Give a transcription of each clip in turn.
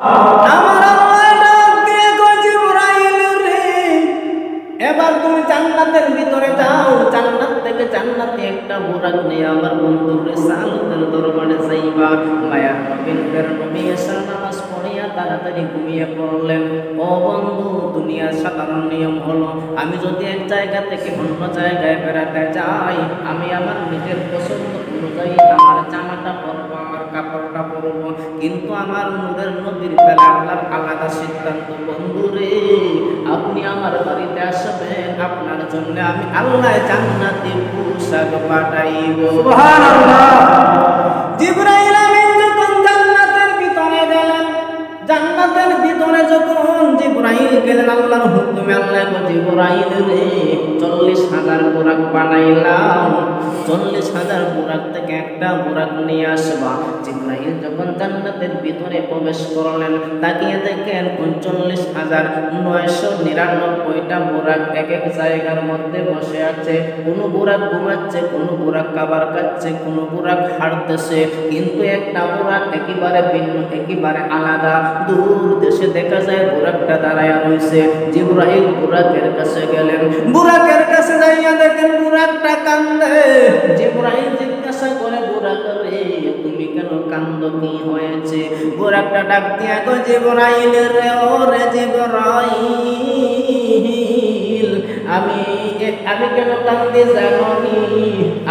আমার আল্লাহ ডাক দিয়ে কয় জিবরাইল রে, এবার তুমি জান্নাতের ভিতরে যাও, জান্নাত থেকে জান্নাতে একটা বুরাক নিয়ে আমার বন্ধুর রিসালাতের দরবারে যাইবা। মায়ার নবীর নবী এসে নামাজ পড়িয়া তাড়াতাড়ি ঘুমিয়ে পড়লেন। ও বন্ধু, দুনিয়ার সাধারণ নিয়ম হলো আমি যদি এক জায়গা থেকে অন্য জায়গায় বেড়াতে যাই, আমি আমার নিজের পছন্দ অনুযায়ী আমার জামাটা পরবো, আমার কাপড়টা পরবো, কিন্তু আমার নূরের নবীর বেলা আল্লাহর আলাদা সিদ্ধান্ত। বন্ধু রে, আপনি আমার বাড়িতে আসবেন, আপনার জন্য আমি আল্লাহ জান্নাতে পোশাক পাঠাইব। সুবহানাল্লাহ। জিবরাইল আমিন যখন জান্নাতের ভিতরে গেলেন, জান্নাতের ভিতরে যখন জিবরাইল গেলেন আল্লাহর হুকুমে, আল্লাহ কয় জিবরাইল রে 40,000 বুরাক বানাইলাম, 40,000 বুরাক থেকে একটা বুরাক নিয়ে আসবা। জিবরাইল যখন জান্নাতের ভিতরে প্রবেশ করলেন, তাকিয়ে দেখেন 39,999টা বুরাক এক এক জায়গার মধ্যে বসে আছে। কোনো বুরাক ঘুমাচ্ছে, কোনো বুরাক খাবার খাচ্ছে, কোনো বুরাক হাঁটতেছে, কিন্তু একটা বুরাক একেবারে ভিন্ন, একেবারে আলাদা। দূর দেশে দেখা যায় বুরাকটা দাঁড়ায়া রয়েছে। জিবরাইল বুরাকের কাছে গেলেন, বুরাকের কাছে যাইয়া দেখেন বুরাকটা কান্দে। জিবরাইল জিজ্ঞাসা করে, বুরাক রে তুমি কেন কান্দো, কি হয়েছে? বুরাকটা ডাক দিয়া কয় জিবরাইল রে, ও রে জিবরাইল, আমি কেন কান্দি জানি?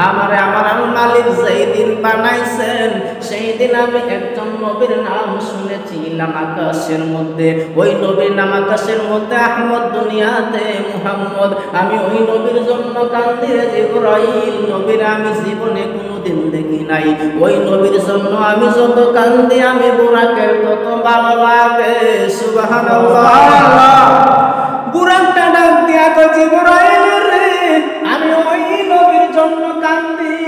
আমার মালিক যেই দিন বানাইছেন সেই দিন আমি একজন নবীর নাম শুনেছিলাম আকাশের মধ্যে, ওই নবীর নাম আকাশের মধ্যে আহমদ, দুনিয়াতে মুহাম্মদ। আমি ওই নবীর জন্য কান্দি রে জিবরাইল, নবীর আমি জীবনে কোনোদিন দেখি নাই, ওই নবীর জন্য আমি যত কান্দি আমি বুরাকের তত ভালো লাগে। সুবহানাল্লাহ। বুরাকটা ডাক দিয়া কয় জিবরাইল রে, আমি ওই নবীর জন্য কান্দি,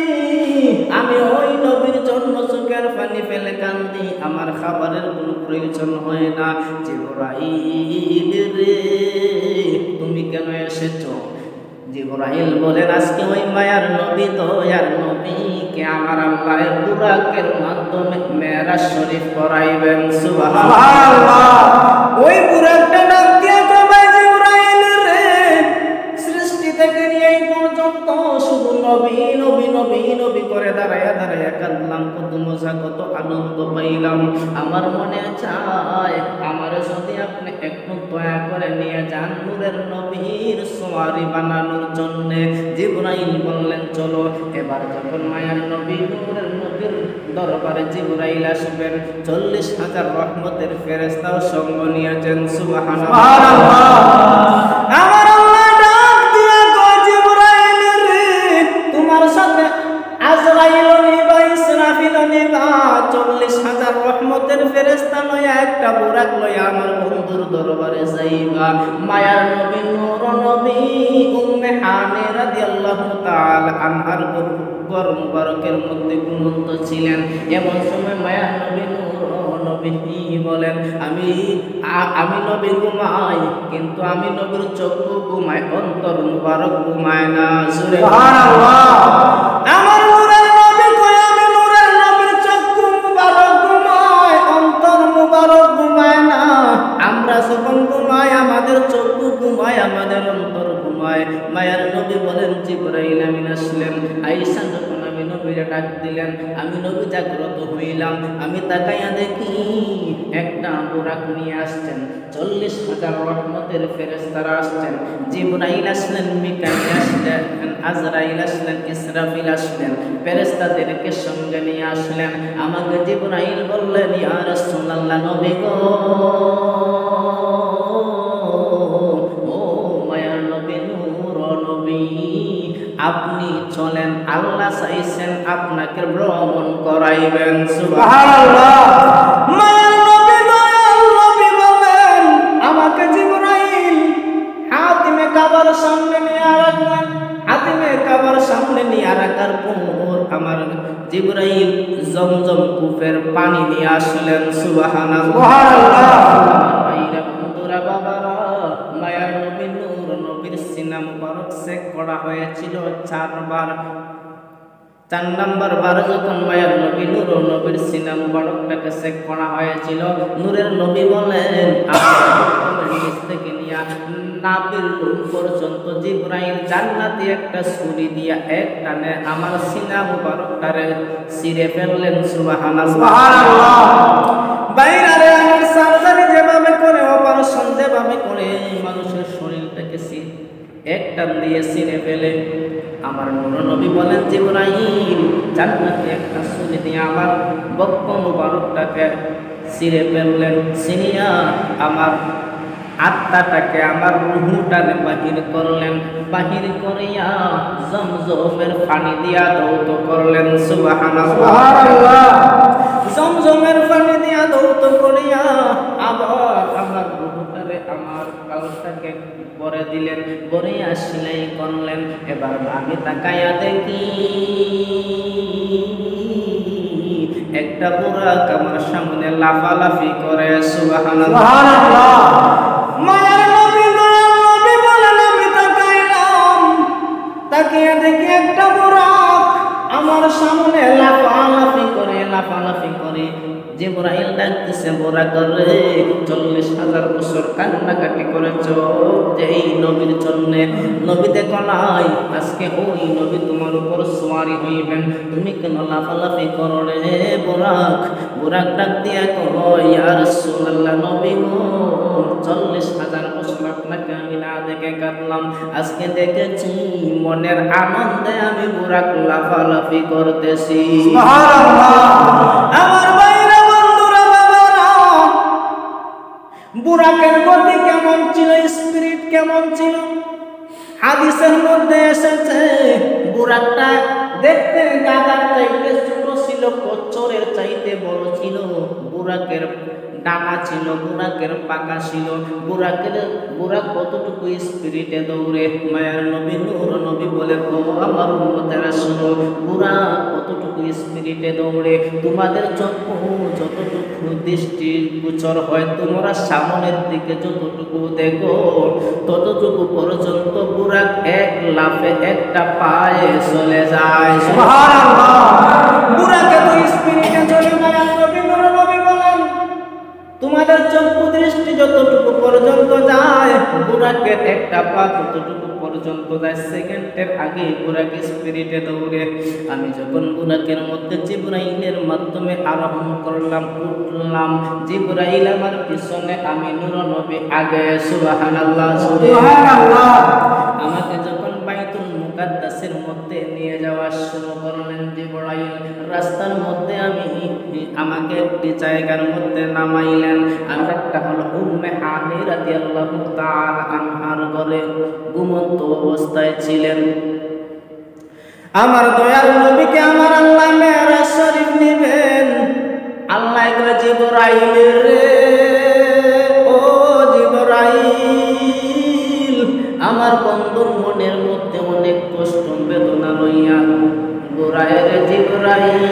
আমি ওই নবীর জন্য চোখের পানি ফেলে কান্দি, আমার খাবারের কোনো প্রয়োজন হয় না। জিবরাইল রে তুমি কেন এসেছো? জিবরাইল বলেন, আজকে ওই মায়ার নবী, দয়ার নবীকে আমার আল্লাহ বুরাকের মাধ্যমে মেরাজ শরীফ করাইবেন। সুবহানাল্লাহ। ওই বুরাকটা ডাক দিয়া কয় জিবরাইল রে, সৃষ্টি থেকে নিয়ে এই পর্যন্ত শুধু নবী নবী নবী নবী করে দাঁড়ায়া দাঁড়ায়া কাঁদলাম, কত মজা, কত আনন্দ পাইলাম। আমার মনে চায় আমার যদি আপনি একটু দয়া করে নিয়ে যান নূরের নবীর সোয়ারি বানানোর জন্য। জিবরাইল বললেন চলো। এবার যখন মায়ার নবী নূরের নবীর দরবারে জিবরাইল আসবেন, 40,000 রহমতের ফেরেশতাও সঙ্গ নিয়েছেন। সুবহানাল্লাহ। আমার আল্লাহ ডাক দিয়া কয় জিবরাইল রে, তোমার সাথে আজরাইল নিবা, ইসরাফিল নিবা, 40,000 রহমতের ফেরেশতা লইয়া একটা বুরাক লইয়া আমার বন্ধুর দরবারে যাইবা। মায়ার নবী নূর নবী উম্মে হানি রাদিয়াল্লাহু তাআলা আনহার ঘর মুবারকের মধ্যে ঘুমন্ত ছিলেন। এমন সময় মায়ার নবী নূর নবী বলেন, আমি নবী ঘুমাই, কিন্তু আমি নবীর চক্ষু ঘুমায়, অন্তর মুবারক ঘুমায় না। সুবহানাল্লাহ। আমার নূরের নবী কয়, আমি নূরের নবীর চক্ষু মুবারক ঘুমায়, অন্তর মুবারক ঘুমায় না। আমরা যখন ঘুমাই আমাদের চক্ষু ঘুমায়, আমাদের অন্তর ঘুমায়। মায়ার নবী বলেন, জিবরাইল আমিন আসলেন, আয়েশা যখন আমি নবীরে ডাক দিলেন, আমি নবী জাগ্রত হইলাম। আমি তাকাইয়া দেখি একটা বুরাক নিয়ে আসছেন, 40,000 রহমতের ফেরেশতারা আসছেন। জিবরাইল আসলেন, মিকাইল আসলেন, আজরাইল আসলেন, ইসরাফিল আসলেন, ফেরেশতাদেরকে সঙ্গে নিয়ে আসলেন। আমাকে জিবরাইল বললেন, ইয়া রাসূলুল্লাহ, নবী গো, ও মায়ার নবী নূর নবী, আপনি চলেন, আল্লাহ চাইছেন আপনাকে ভ্রমণ করাইবেন। সুবহানাল্লাহ। মায়ার নবী দয়াল নবী বলেন, আমাকে জিবরাইল হাতিমে কাবার সামনে নিয়ে রাখলেন। হাতিমে কাবার সামনে নিয়ে রাখার পর আমার জিবরাইল জমজম কূপের পানি নিয়ে আসলেন। সুবহানাল্লাহ। আমার ভাইরা, বন্ধুরা, বাবারা, মায়ার নবী নূর নবীর সিনা মুবারক চেক করা হয়েছিল 4 বার। 4 নম্বর বার যখন মায়ার নবী নূর নবীর সিনা মুবারকটাকে চেক করা হয়েছিল, নূরের নবী বলেন আমার নিচ থেকে নিয়া নাভির লোম পর্যন্ত জিবরাইল জান্নাতি একটা ছুরি দিয়া এক টানে আমার সিনা মুবারকটারে ছিঁড়ে ফেললেন। সুবহানাল্লাহ। বাইরে আমার সার্জারি যেভাবে করে, অপারেশন যেভাবে করে মানুষের শরীরটাকে এক টান দিয়ে ছিঁড়ে ফেলে, আমার নূর নবী বলেন জিবরাইল জান্নাতে একটা ছুরি দিয়ে আমার বক্ষ মুবারকটাকে ছিঁড়ে ফেললেন। ছিঁড়িয়া আমার আত্মাটাকে, আমার রূহটাকে বাহির করলেন। বাহির করিয়া জমজমের পানি দিয়া ধৌত করলেন। সুবহানাল্লাহ। জমজমের পানি দিয়া ধৌত করিয়া আবার আমার রূহটারে, আমার কালটাকে পরে দিলেন, পরিয়া সেলাই করলেন। এবার আমি তাকায়া দেখি একটা বুরাক আমার সামনে লাফালাফি করে। সুবহানাল্লাহ। মায়ার নবী দয়াল নবী বলেন আমি তাকাইলাম, তাকিয়ে দেখি একটা বুরাক আমার সামনে লাফালাফি করে, লাফালাফি করে। জিবরাইল ডাকতেছে, বুরাক রে 40,000 বছর কান্নাকাটি করেছ যে এই নবীর জন্য। নবী দেখো নাই আজকে ওই নবী তোমার উপর সওয়ারি হইবেন, তুমি কেন লাফালাফি করো রে বুরাক? বুরাক ডাক দিয়া কয় ইয়া রাসূলুল্লাহ, নবী গো 40,000 বছর আপনাকে আমি না দেখে কাঁদলাম, আজকে দেখেছি মনের আনন্দে আমি বুরাক লাফালাফি করতেছি। সুবহানাল্লাহ। আমার ভাইরা বন্ধুরা বাবারা, বুরাকের গতি কেমন ছিল, স্পিরিট কেমন ছিল? হাদিসের মধ্যে এসেছে বুরাকটা দেখতে গাধার চাইতে ছোট ছিল, কচ্ছরের চাইতে বড় ছিল। বুরাকের ডানা ছিল, বুরাকের পাকা ছিল। বুরাক কতটুকু স্পিরিটে দৌড়ে? মায়ার নবী নূর নবী বলে ও আমার উম্মতেরা শুনো, বুরাক কতটুকু স্পিরিটে দৌড়ে? তোমাদের চক্ষু যতটুকু দৃষ্টি গোচর হয়, তোমরা সামনের দিকে যতটুকু দেখো ততটুকু পর্যন্ত বুরাক এক লাফে একটা পায়ে চলে যায়। সুবহানাল্লাহ। বুরাকে তো স্পিরিটে চলে। মায়ার নবী নূর নবী বলেন তোমাদের চক্ষু দৃষ্টি যতটুকু পর্যন্ত যায়, বুরাকের একটা পা ততটুকু পর্যন্ত যায়। সেকেন্ডের আগে বুরাক স্পিরিটে দৌড়ে। আমি যখন বুরাকের মধ্যে জিবরাইলের মাধ্যমে আরোহণ করলাম, উঠলাম, জিবরাইল আমার পিছনে, আমি নূর নবী আগে। সুবহানাল্লাহ। সুবহানাল্লাহ। আমাকে যখন বাইতুল মুকাদ্দাসের মধ্যে নিয়ে যাওয়া শুরু করলেন জিবরাইল, রাস্তার মধ্যে আমাকে একটি জায়গার মধ্যে নামাইলেন। একটা হলো উম্মে হানি রাদিয়াল্লাহু তাআলা আনহার ঘরে ঘুমন্ত অবস্থায় ছিলেন। আমার দয়াল নবীকে আমার আল্লাহ মেরাজ শরীফ নিবেন। আল্লাহ কয় জিবরাইল রে, ও জিবরাইল, আমার বন্ধুর মনের মধ্যে অনেক কষ্ট বেদনা লইয়া ঘুরায় রে জিবরাইল,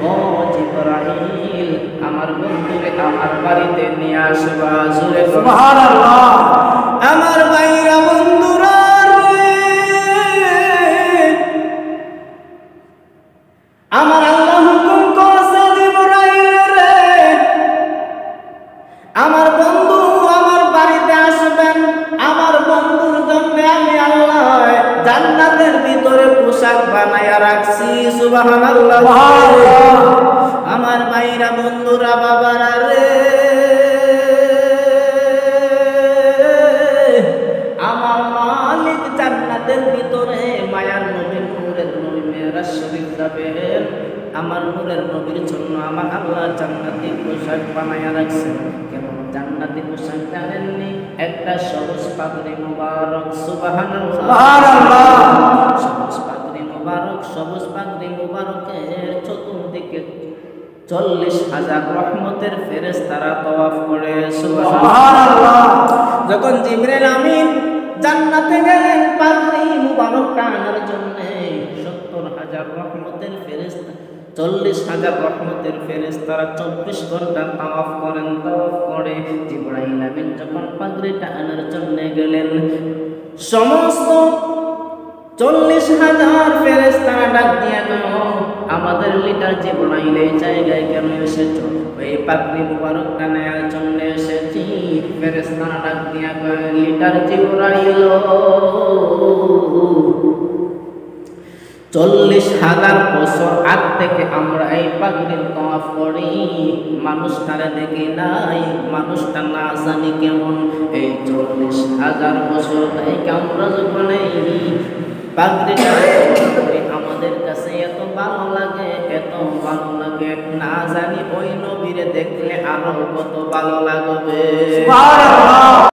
ও জিবরাইল, আমার বন্ধুকে আমার বাড়িতে নিয়ে আসবা। সুবহানাল্লাহ। আমার ভাইরা বন্ধুরা রে, আমার আল্লাহ হুকুম করছে জিবরাইল রে, আমার বন্ধু আমার বাড়িতে আসবেন। আমার বন্ধুর জন্য আমি আল্লাহ জান্নাতের ভিতরে পোশাক বানায়া রাখছি। সুবহানাল্লাহ। আমার ভাইরা বন্ধুরা বাবারা রে, আমার মালিক জান্নাতের ভিতরে মায়ার নবী নূরের নবী মেরাজ শরীফ যাবেন। আমার নূরের নবীর জন্য আমার আল্লাহ জান্নাতি পোশাক বানায়া রাখছেন। কেমন জান্নাতি পোশাক জানেননি? একটা সবুজ পাগড়ি মুবারক। সুবহানাল্লাহ। সবুজ পাগড়ি মুবারক, সবুজ পাগড়ি মুবারকের চতুর্দিকে 40,000 রহমতের ফেরেশতারা তওয়াফ করে। সুবহানাল্লাহ। যখন জিবরাইল আমিন জান্নাতে গেলেন পাগড়ি মুবারকটা আনার জন্য, 70,000 রহমতের ফেরেশতা, 40,000 রহমতের ফেরেশতারা 24 ঘন্টা তাওয়াফ করেন। তাওয়াফ করে জিবরাইল আমিন যখন পাগড়িটা আনার জন্য গেলেন, সমস্ত 40,000 ফেরেশতারা ডাক দিয়া কয়, আমাদের লিডার জিবরাইল এই জায়গায় কেন এসেছো? ওই পাগড়ি মুবারকটা নেয়ার জন্য এসেছি। ফেরেশতারা ডাক দিয়া কয়, লিডার জিবরাইল, 40,000 বছর আগ থেকে আমরা এই পাগড়ির তওয়াফ করি, মানুষটারে দেখি নাই, মানুষটা না জানি কেমন। এই 40,000 বছর থেকে আমরা যখন এই পাগড়িটা করি, আমাদের কাছে এত ভালো লাগে, এত ভালো লাগে, না জানি ওই নবীরে দেখলে আরো কত ভালো লাগবে।